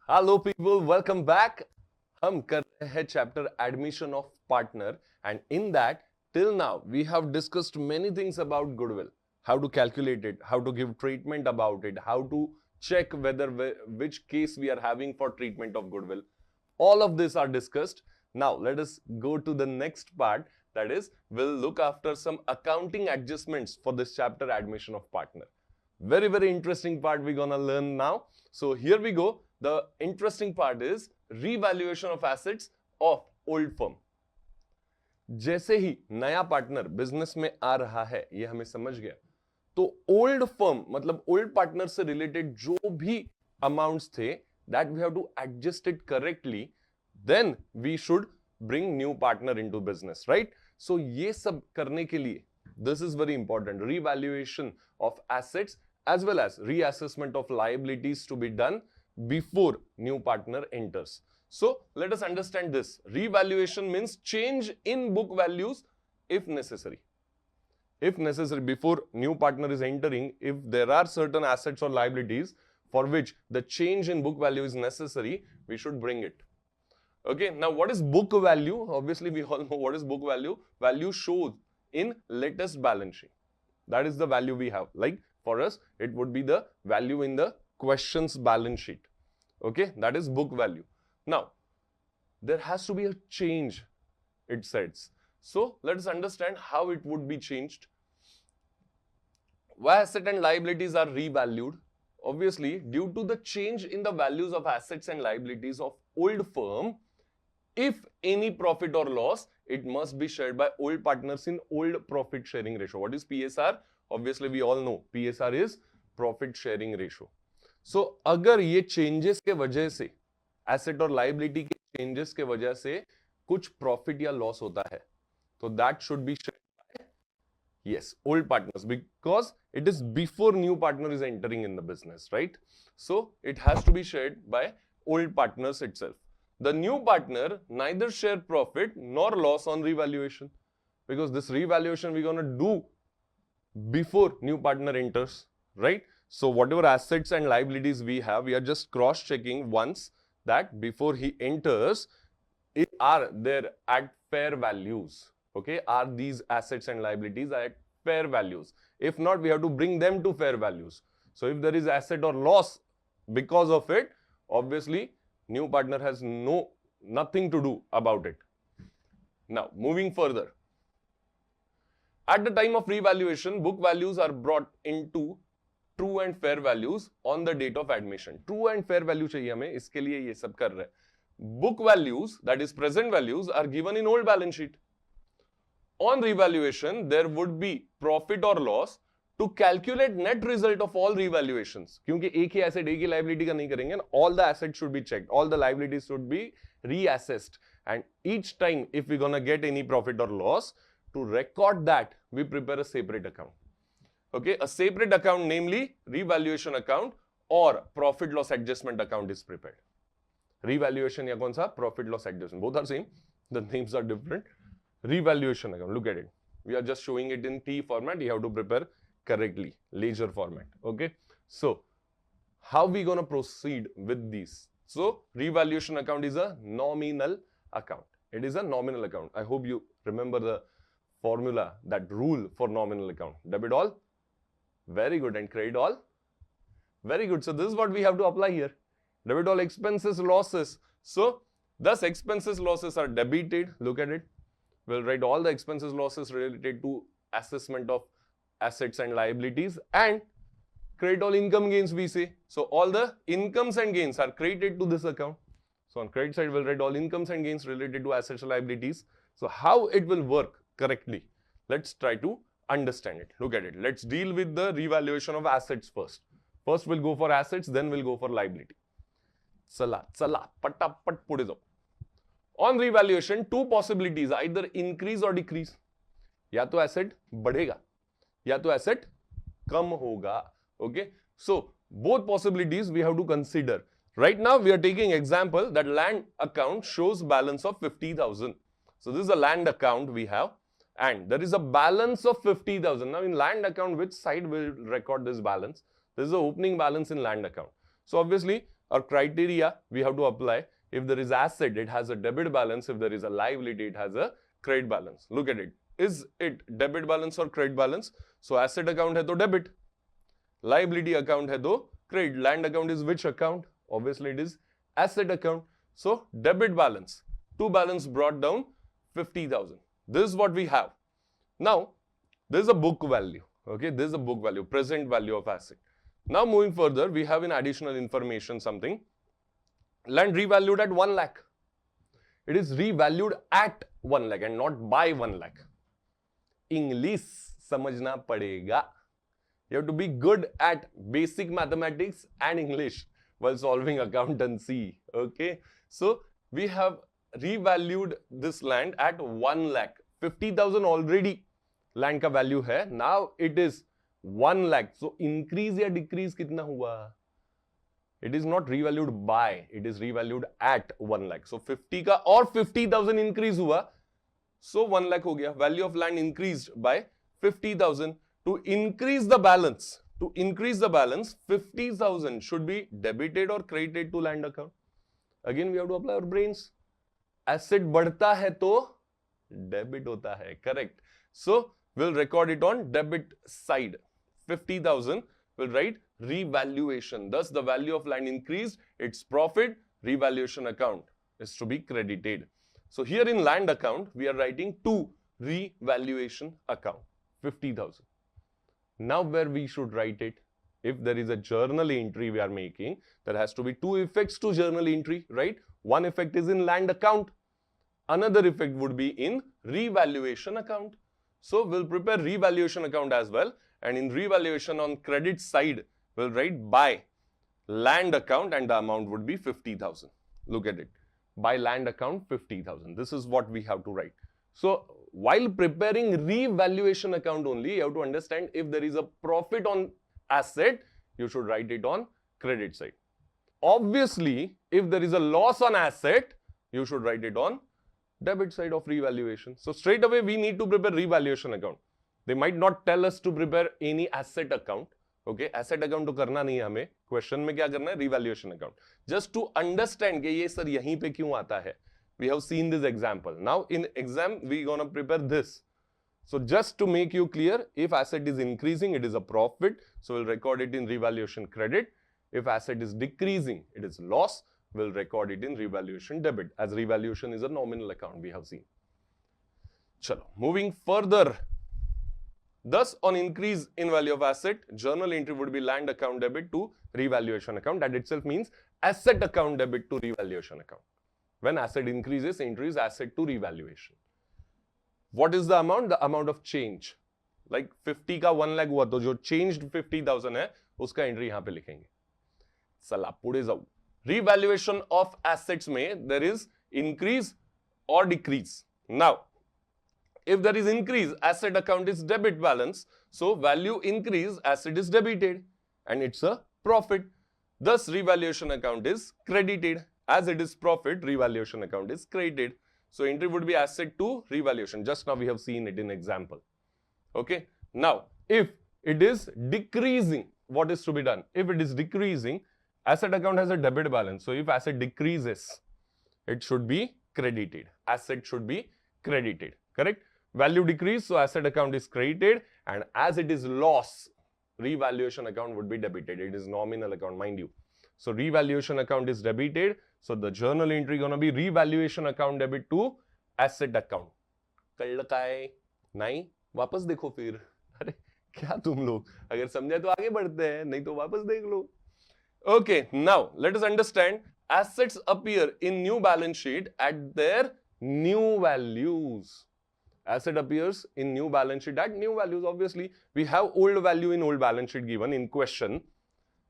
Hello people, welcome back. हम कर रहे हैं chapter admission of partner and in that till now we have discussed many things about goodwill, how to calculate it, how to give treatment about it, how to check whether which case we are having for treatment of goodwill. All of this are discussed. Now let us go to the next part, that is we'll look after some accounting adjustments for this chapter admission of partner. Very interesting part we're gonna learn now. So here we go. The interesting part is revaluation of assets of old firm. जैसे ही नया partner business में आ रहा है, ये हमें समझ गया, तो ओल्ड फर्म मतलब ओल्ड पार्टनर से रिलेटेड जो भी अमाउंट्स थे, that we have to adjust it correctly, then we should bring new partner into business, right? So ये सब करने के लिए this is very important, revaluation of assets as well as reassessment of liabilities to be done before new partner enters. So let us understand this. Revaluation means change in book values if necessary. If necessary, before new partner is entering, if there are certain assets or liabilities for which the change in book value is necessary, we should bring it. Okay, now what is book value? Obviously we all know what is book value. Value shows in latest balance sheet. That is the value we have. Like for us, it would be the value in the questions balance sheet. Okay, that is book value. Now, there has to be a change, it says. So let us understand how it would be changed. Why asset and liabilities are revalued? Obviously, due to the change in the values of assets and liabilities of old firm, if any profit or loss, it must be shared by old partners in old profit sharing ratio. What is PSR? Obviously we all know PSR is profit sharing ratio. So अगर ये changes के वजह से asset और liability के changes के वजह से कुछ profit या loss होता है, तो that should be shared by, yes, old partners, because it is before new partner is entering in the business, right? So it has to be shared by old partners itself. The new partner neither share profit nor loss on revaluation, because this revaluation we're going to do before new partner enters, right? So whatever assets and liabilities we have, we are just cross checking once that before he enters, are there at fair values. Okay, are these assets and liabilities at fair values? If not, we have to bring them to fair values. So if there is asset or loss because of it, obviously new partner has nothing to do about it. Now moving further, at the time of revaluation, book values are brought into true and fair values on the date of admission. True and fair value चाहिए हमें, इसके लिए ये सब कर रहे हैं. Book values, that is present values, are given in old balance sheet. On revaluation, there would be profit or loss to calculate net result of all revaluations. क्योंकि एक ही asset एक ही liability का नहीं करेंगे ना, all the assets should be checked, all the liabilities should be reassessed, and each time if we're gonna get any profit or loss, to record that we prepare a separate account. Okay, a separate account, namely revaluation account or profit loss adjustment account is prepared. Revaluation या कौन सा? Profit loss adjustment, both are same, the names are different. Revaluation account, look at it, we are just showing it in T format, you have to prepare correctly, ledger format. Okay, so how we gonna proceed with these? So revaluation account is a nominal account. It is a nominal account. I hope you remember the formula, that rule for nominal account. Debit all, very good, and credit all, very good. So this is what we have to apply here. Debit all expenses, losses. So thus expenses, losses are debited. Look at it. We'll write all the expenses, losses related to assessment of assets and liabilities, and credit all income gains we say. So all the incomes and gains are credited to this account. So on credit side, we'll write all incomes and gains related to assets and liabilities. So how it will work correctly? Let's try to understand it. Look at it. Let's deal with the revaluation of assets first. First we'll go for assets, then we'll go for liability. Chala, patapat पुढे जाओ. On revaluation, two possibilities, either increase or decrease. या तो asset बढ़ेगा, या तो asset कम होगा. Okay, so both possibilities we have to consider. Right now we are taking example that land account shows balance of 50,000. So this is a land account we have, and there is a balance of 50,000. Now in land account, which side will record this balance? This is the opening balance in land account. So obviously our criteria we have to apply. If there is asset, it has a debit balance. If there is a liability, it has a credit balance. Look at it. Is it debit balance or credit balance? So asset account है तो debit, liability account है तो credit. Land account is which account? Obviously it is asset account. So debit balance, to balance brought down 50,000. This is what we have. Now this is a book value. Okay, this is a book value, present value of asset. Now moving further, we have in additional information something. Land revalued at 1 lakh. It is revalued at 1 lakh and not by 1 lakh. English समझना पड़ेगा. You have to be good at basic mathematics and English while solving accountancy. Okay, so we have revalued this land at 1 lakh. 50,000 already land का value है. Now it is 1 lakh. So increase या decrease कितना हुआ? It is not revalued by, it is revalued at 1 lakh. So 50 का और 50,000 increase हुआ. So 1 lakh हो गया. Value of land increased by 50,000. To increase the balance, 50,000 should be debited or credited to land account. Again we have to apply our brains. Asset बढ़ता है तो debit होता है. Correct. So we'll record it on debit side. 50,000 will write revaluation. Thus the value of land increased, its profit, revaluation account is to be credited. So here in land account we are writing to revaluation account 50,000. Now where we should write it? If there is a journal entry we are making, there has to be two effects to journal entry, right? One effect is in land account, another effect would be in revaluation account. So we'll prepare revaluation account as well, and in revaluation on credit side we'll write by land account and the amount would be 50,000. Look at it, by land account 50,000. This is what we have to write. So while preparing revaluation account only, you have to understand if there is a profit on asset, you should write it on credit side. Obviously, if there is a loss on asset, you should write it on debit side of revaluation. So straight away we need to prepare revaluation account. They might not tell us to prepare any asset account. Okay, asset account तो करना नहीं है हमें. Question में क्या करना है? Revaluation account. Just to understand कि ये सर यहीं पे क्यों आता है. We have seen this example. Now in exam we gonna prepare this. So just to make you clear, if asset is increasing, it is a profit. So we'll record it in revaluation credit. If asset is decreasing, it is loss. We'll record it in revaluation debit, as revaluation is a nominal account we have seen. Chalo, moving further. Thus, on increase in value of asset, journal entry would be land account debit to revaluation account. That itself means asset account debit to revaluation account. When asset increases, entry is asset to revaluation. What is the amount? The amount of change. Like 50 का 1 lakh हुआ तो जो changed 50,000 है उसका entry यहाँ पे लिखेंगे. सला पुढे जाऊ. Revaluation of assets में there is increase or decrease. Now, if there is increase, asset account is debit balance. So value increase, asset is debited and it's a profit. Thus revaluation account is credited. As it is profit, revaluation account is credited. So entry would be asset to revaluation. Just now we have seen it in example. Okay. Now, if it is decreasing, what is to be done? If it is decreasing, asset account has a debit balance. So if asset decreases, it should be credited. Asset should be credited. Correct? Value decrease, so asset account is credited, and as it is loss, revaluation account would be debited. It is nominal account, mind you. So revaluation account is debited. So the journal entry gonna be revaluation account debit to asset account. कल का है नहीं वापस देखो फिर. अरे क्या तुम लोग अगर समझे तो आगे बढ़ते हैं नहीं तो वापस देख लो. Okay, now let us understand. Assets appear in new balance sheet at their new values. Asset appears in new balance sheet at new values. Obviously, we have old value in old balance sheet given in question.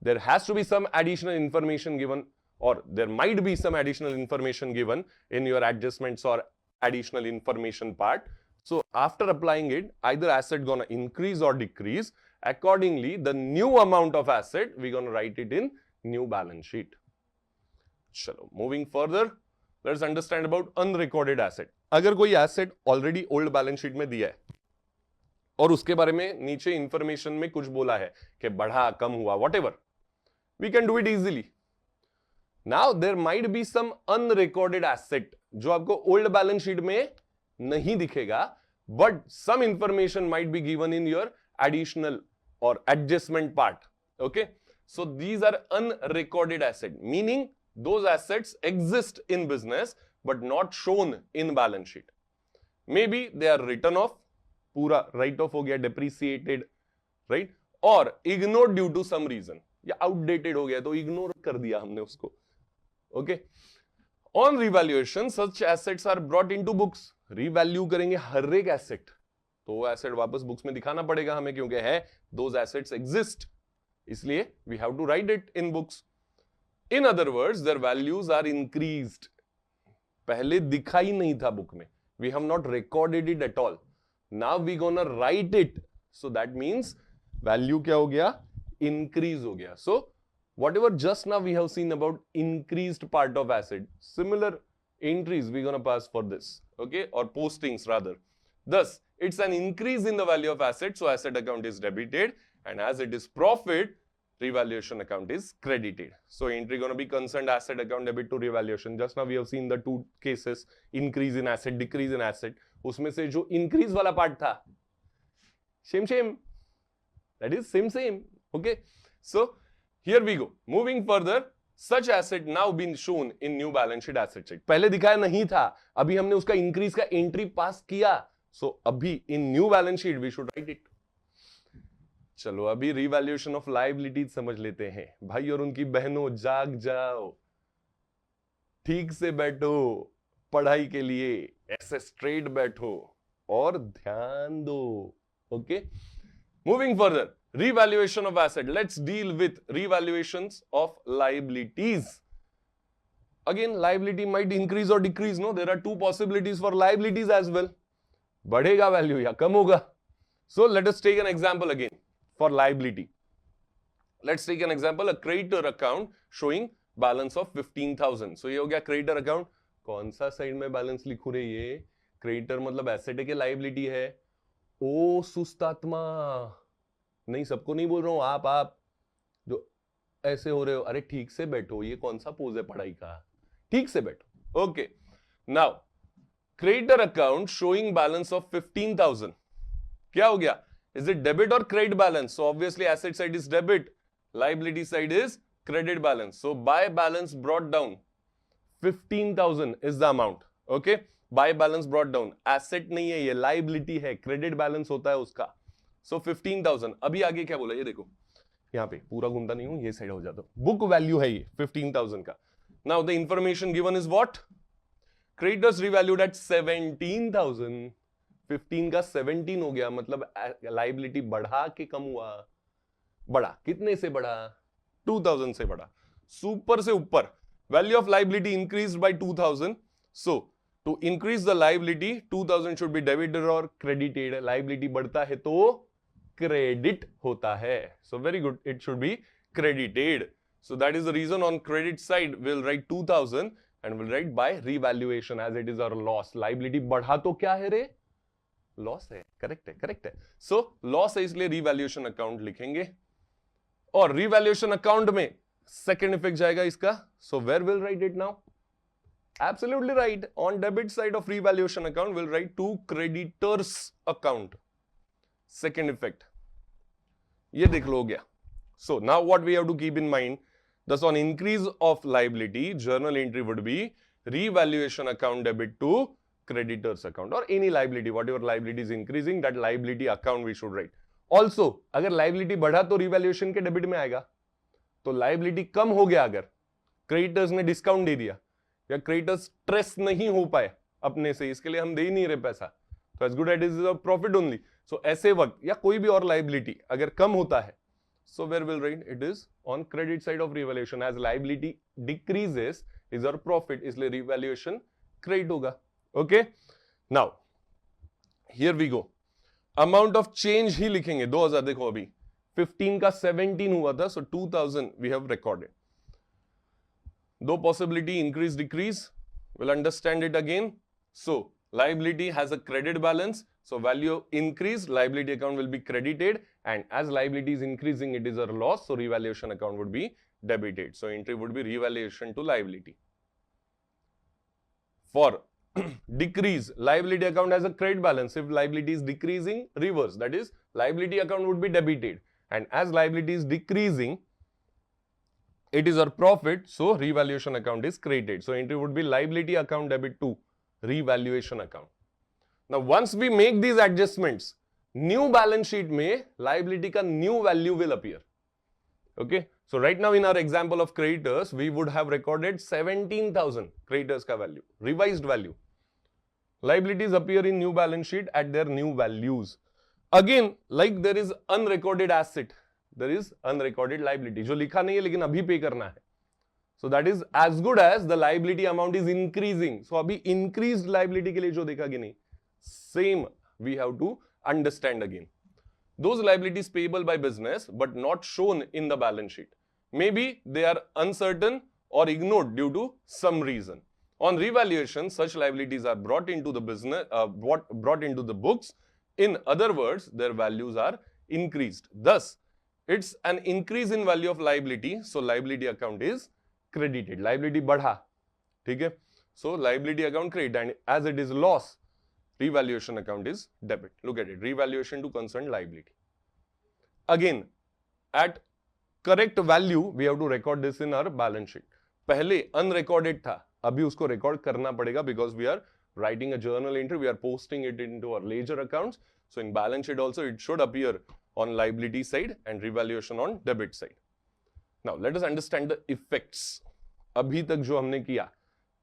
There has to be some additional information given, or there might be some additional information given in your adjustments or additional information part. So after applying it, either asset gonna increase or decrease. Accordingly, the new amount of asset, we're gonna write it in new balance sheet. Chalo, moving further, let's understand about unrecorded asset. अगर कोई asset already old balance sheet में दिया है और उसके बारे में नीचे information में कुछ बोला है कि बढ़ा कम हुआ whatever, we can do it easily. Now there might be some unrecorded asset जो आपको ओल्ड बैलेंस शीट में नहीं दिखेगा, but some information might be given in your additional और adjustment part. Okay, so these are unrecorded asset, meaning those assets exist in business but not shown in balance sheet. Maybe they are written off, पूरा write off हो गया, depreciated, right? और ignored due to some reason, या outdated हो गया तो ignore कर दिया हमने उसको. Okay? On revaluation, such assets are brought into books. Revalue करेंगे हर एक asset, तो वो asset वापस books में दिखाना पड़ेगा हमें, क्योंकि है those assets exist. इसलिए we have to write it in books. In other words, their values are increased. पहले दिखा ही नहीं था बुक में. We have not recorded it at all. Now we gonna write it. So that means value क्या हो गया? Increase हो गया. So whatever just now we have seen about increased part of asset, similar entries we gonna pass for this. Okay, or postings rather. Thus, it's an increase in the value of asset. So asset account is debited. And as it is profit, revaluation account is credited. So entry going to be concerned asset account debit to revaluation. Just now we have seen the two cases, increase in asset, decrease in asset. उसमें से जो increase वाला part था, same. That is same. Okay. So here we go. Moving further, such asset now been shown in new balance sheet asset sheet. पहले दिखाया नहीं था, अभी हमने उसका increase का entry pass किया. So अभी in new balance sheet we should write it. चलो अभी रिवैल्यूएशन ऑफ लायबिलिटीज समझ लेते हैं. भाई और उनकी बहनों, जाग जाओ, ठीक से बैठो, पढ़ाई के लिए ऐसे स्ट्रेट बैठो और ध्यान दो. Okay, moving further, revaluation of asset. Let's deal with revaluations of liabilities. Again liability might increase और decrease. No, there are two possibilities for liabilities as well. बढ़ेगा वैल्यू या कम होगा. So let us take an example again for liability. Let's take an example, a creditor account showing balance of 15,000. So ये हो गया creditor account. कौन सा side में बैलेंस लिखूं रे? ये creditor मतलब एसेट है कि लायबिलिटी है? ओ सुस्तात्मा, नहीं सबको नहीं बोल रहा हूं, आप जो ऐसे हो रहे हो, अरे ठीक से बैठो, ये कौन सा पोज है पढ़ाई का? ठीक से बैठो. Okay, now creditor account showing balance of 15,000. क्या हो गया? Is it debit or credit balance? So obviously asset side is debit, liability side is credit balance. So by balance brought down, 15,000 is the amount. Okay, by balance brought down. Asset नहीं है ये, liability है, credit balance होता है उसका. So 15,000. अभी आगे क्या बोला ये देखो, यहाँ पे पूरा घूमता नहीं हूं, ये साइड हो जाता. बुक वैल्यू है ये 15,000 का. Now the information given is what? Creditors revalued at 17,000. 15 का 17 हो गया, मतलब लायबिलिटी बढ़ा के कम हुआ? बढ़ा. कितने से बढ़ा? 2000 से बढ़ा. सुपर से ऊपर. Value of liability increased by 2000. So to increase the liability 2000 should be debited or credited. Liability बढ़ता है तो क्रेडिट होता है. So very good, it should be credited. So that is the reason on credit side we'll write 2000 and we'll write by revaluation as it is our loss. Liability बढ़ा तो क्या है रे? लॉस है. करेक्ट है. So loss है इसलिए revaluation account लिखेंगे. और रिवैल्यूएशन अकाउंट में सेकंड इफेक्ट जाएगा इसका. So where will write it now? Absolutely right. On debit side of revaluation account will write to creditors account. Second effect ये देख लो हो गया. So now what we have to keep in mind, thus on increase of liability journal entry would be revaluation account debit to creditors account or any liability, whatever liability is increasing, that liability account we should write. Also अगर liability बढ़ा तो revaluation के debit में आएगा. तो liability कम हो गया अगर creditors ने discount दे दिया या creditors stress नहीं हो पाए अपने से, इसके लिए हम दे ही नहीं रहे पैसा, तो as good as it is a profit only. So ऐसे वक्त या कोई भी और liability अगर कम होता है, so where will write? It is on credit side of revaluation. As liability decreases is our profit, इसलिए revaluation credit होगा. Okay, now here we go. Amount of change ही लिखेंगे 2000. देखो अभी 15 का 17 हुआ था, so 2000 we have recorded. दो possibility, increase decrease, we'll understand it again. So liability has a credit balance, So value increase, liability account will be credited, and as liability is increasing, it is a loss, so revaluation account would be debited. So entry would be revaluation to liability. For decrease, liability account has a credit balance. If liability is decreasing, reverse, that is liability account would be debited, and as liability is decreasing, it is our profit, so revaluation account is created. So entry would be liability account debit to revaluation account. Now once we make these adjustments, new balance sheet में liability का new value will appear. Okay, so right now in our example of creditors, we would have recorded 17,000 creditors का value, revised value. Liabilities appear in new balance sheet at their new values. Again, like there is unrecorded asset, there is unrecorded liability, जो लिखा नहीं है लेकिन अभी पे करना है. So that is as good as the liability amount is increasing. So अभी increased liability के लिए जो देखा कि नहीं, same we have to understand again. Those liabilities payable by business but not shown in the balance sheet. Maybe they are uncertain or ignored due to some reason. On revaluation, such liabilities are brought into the business, brought into the books. In other words, their values are increased. Thus, it's an increase in value of liability. So liability account is credited. Liability बढ़ा, ठीक है? So liability account credit, and as it is loss, revaluation account is debit. Look at it. Revaluation to concerned liability. Again, at correct value, we have to record this in our balance sheet. पहले unrecorded था, अभी उसको record करना पड़ेगा because we are writing a journal entry. We are posting it into our ledger accounts. So in balance sheet also, it should appear on liability side and revaluation on debit side. Now let us understand the effects. अभी तक जो हमने किया,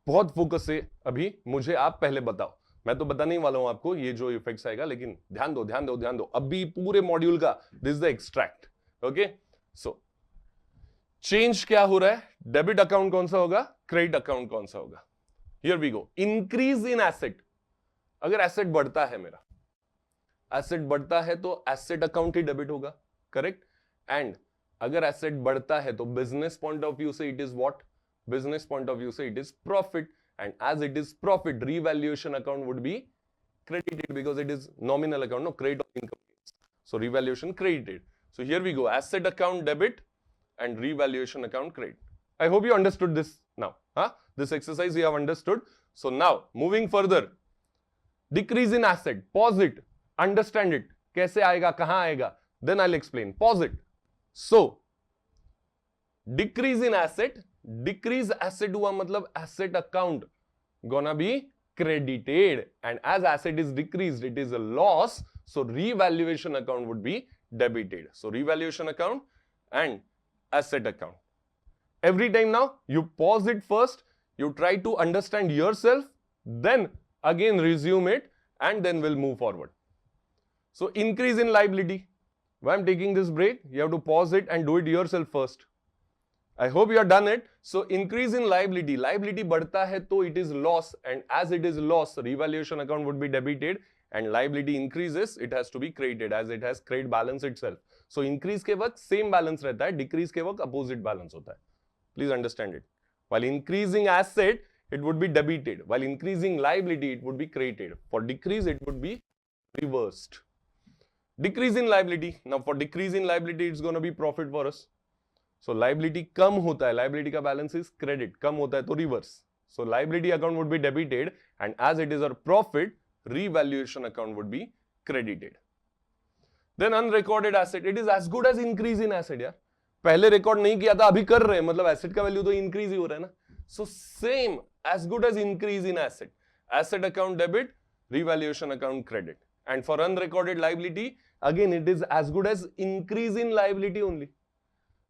बहुत focus से अभी मुझे आप पहले बताओ. मैं तो बताने ही वाला हूं आपको ये जो इफेक्ट्स आएगा, लेकिन ध्यान दो ध्यान दो ध्यान दो. अभी पूरे मॉड्यूल का this is the extract. Okay, so change क्या हो रहा है? डेबिट अकाउंट कौन सा होगा, क्रेडिट अकाउंट कौन सा होगा? Here we go. Increase in asset. अगर एसेट बढ़ता है, मेरा एसेट बढ़ता है तो एसेट अकाउंट ही डेबिट होगा, करेक्ट? एंड अगर एसेट बढ़ता है तो बिजनेस पॉइंट ऑफ व्यू से it is what? Business point of view से it is profit. And as it is profit, revaluation account would be credited because it is nominal account, no credit of income. So revaluation credited. So here we go, asset account debit and revaluation account credit. I hope you understood this now. This exercise you have understood. So now moving further, decrease in asset, pause it, understand it. कैसे आएगा, कहां आएगा? Then I'll explain. Pause it. So decrease in asset. Decrease asset हुआ मतलब asset account gonna be credited, and as asset is decreased, it is a loss, so revaluation account would be debited. So revaluation account and asset account. Every time now you pause it first, you try to understand yourself, then again resume it, and then we'll move forward. So increase in liability. Why I'm taking this break? You have to pause it and do it yourself first. I hope you have done it. So increase in liability. Liability बढ़ता है तो it is loss, and as it is loss, revaluation account would be debited, and liability increases, it has to be credited as it has credit balance itself. So increase के वक्त same balance रहता है, decrease के वक्त opposite balance होता है. Please understand it. While increasing asset, it would be debited. While increasing liability, it would be credited. For decrease, it would be reversed. Decrease in liability. Now for decrease in liability, it's going to be profit for us. So liability कम होता है, liability का balance is credit, कम होता है तो reverse. So liability account would be debited, and as it is our profit, revaluation account would be credited. Then unrecorded asset, it is as good as increase in asset यार. पहले record नहीं किया था, अभी कर रहे हैं, मतलब एसेट का वैल्यू तो इंक्रीज ही हो रहा है ना. So same as good as increase in asset. Asset account debit, revaluation account credit. And for unrecorded liability, again it is as good as increase in liability only.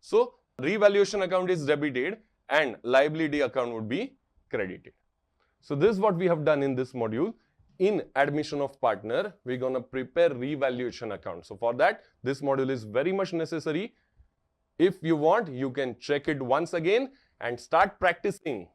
So revaluation account is debited and liability account would be credited. So this is what we have done in this module. In admission of partner, we're going to prepare revaluation account. So for that, this module is very much necessary. If you want, you can check it once again and start practicing.